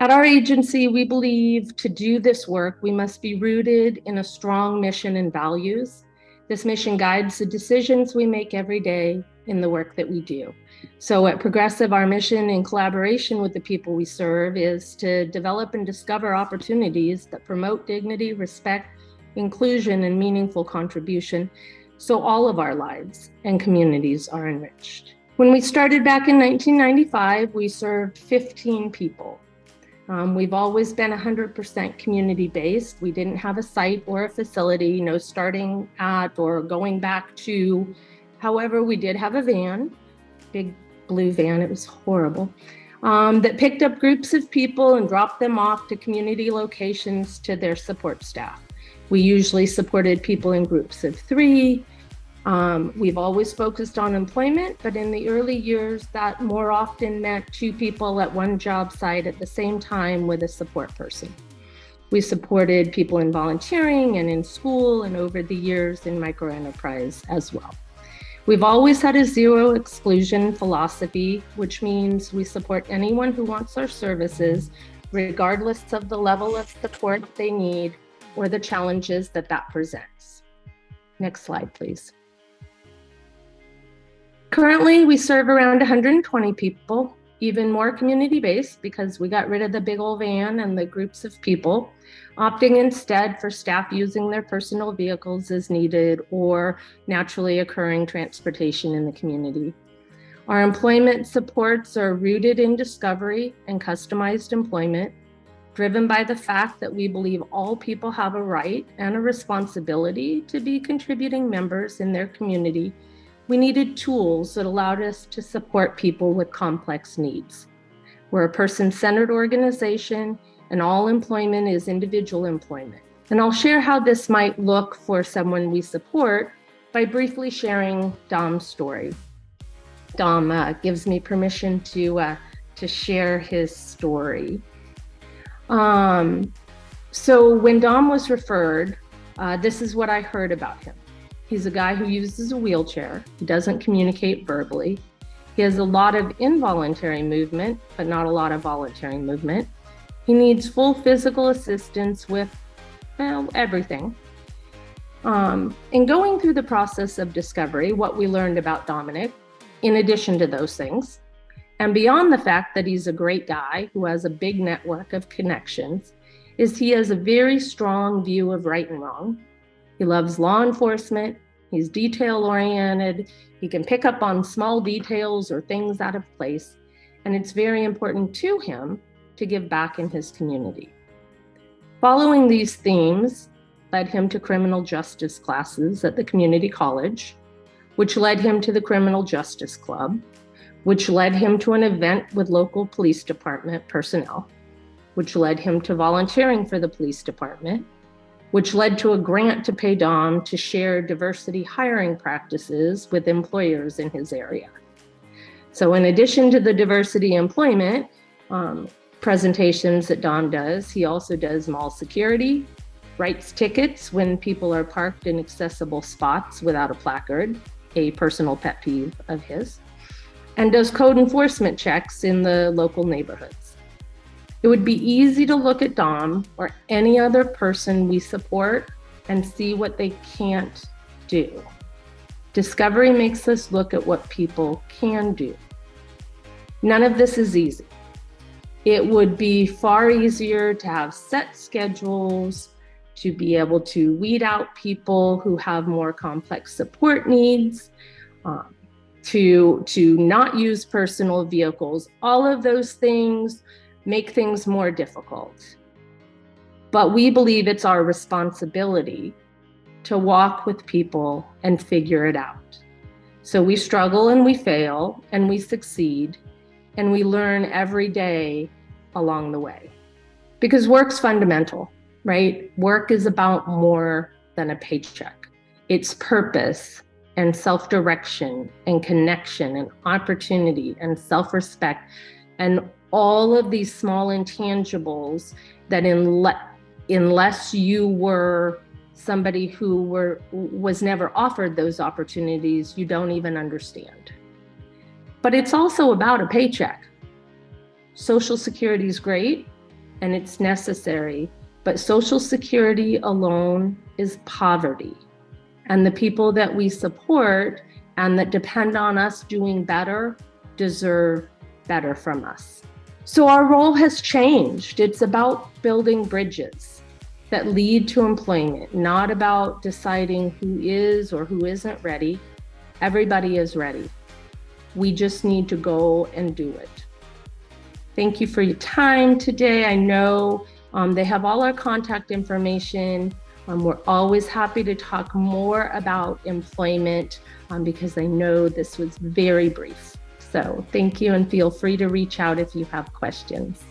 At our agency, we believe to do this work, we must be rooted in a strong mission and values. This mission guides the decisions we make every day in the work that we do. So at Progressive, our mission in collaboration with the people we serve is to develop and discover opportunities that promote dignity, respect, inclusion, and meaningful contribution, so all of our lives and communities are enriched. When we started back in 1995, we served 15 people. We've always been 100% community-based. We didn't have a site or a facility, starting at or going back to. However, we did have a van, big blue van, it was horrible, that picked up groups of people and dropped them off to community locations to their support staff. We usually supported people in groups of 3. We've always focused on employment, but in the early years, that more often meant 2 people at one job site at the same time with a support person. We supported people in volunteering and in school, and over the years in microenterprise as well. We've always had a zero exclusion philosophy, which means we support anyone who wants our services, regardless of the level of support they need or the challenges that presents. Next slide, please. Currently, we serve around 120 people, even more community-based because we got rid of the big old van and the groups of people, opting instead for staff using their personal vehicles as needed or naturally occurring transportation in the community. Our employment supports are rooted in discovery and customized employment, driven by the fact that we believe all people have a right and a responsibility to be contributing members in their community. We needed tools that allowed us to support people with complex needs. We're a person-centered organization, and all employment is individual employment. And I'll share how this might look for someone we support by briefly sharing Dom's story. Dom gives me permission to share his story. So when Dom was referred, this is what I heard about him. He's a guy who uses a wheelchair. He doesn't communicate verbally. He has a lot of involuntary movement, but not a lot of voluntary movement. He needs full physical assistance with, everything. In going through the process of discovery, what we learned about Dominic, in addition to those things, and beyond the fact that he's a great guy who has a big network of connections, is he has a very strong view of right and wrong. He loves law enforcement. He's detail-oriented. He can pick up on small details or things out of place. And it's very important to him to give back in his community. Following these themes led him to criminal justice classes at the community college, which led him to the Criminal Justice Club, which led him to an event with local police department personnel, which led him to volunteering for the police department, which led to a grant to pay Dom to share diversity hiring practices with employers in his area. So in addition to the diversity employment presentations that Dom does, he also does mall security, writes tickets when people are parked in accessible spots without a placard, a personal pet peeve of his, and does code enforcement checks in the local neighborhoods. It would be easy to look at Dom or any other person we support and see what they can't do. Discovery makes us look at what people can do. None of this is easy. It would be far easier to have set schedules, to be able to weed out people who have more complex support needs, to not use personal vehicles. All of those things make things more difficult. But we believe it's our responsibility to walk with people and figure it out. So we struggle and we fail and we succeed and we learn every day along the way. Because work's fundamental, right? Work is about more than a paycheck. It's purpose and self-direction and connection and opportunity and self-respect and all of these small intangibles that unless you were somebody who was never offered those opportunities, you don't even understand. But it's also about a paycheck. Social Security is great, and it's necessary, but Social Security alone is poverty. And the people that we support and that depend on us doing better deserve better from us. So our role has changed. It's about building bridges that lead to employment, not about deciding who is or who isn't ready. Everybody is ready. We just need to go and do it. Thank you for your time today. I know they have all our contact information. We're always happy to talk more about employment because I know this was very brief. So thank you, and feel free to reach out if you have questions.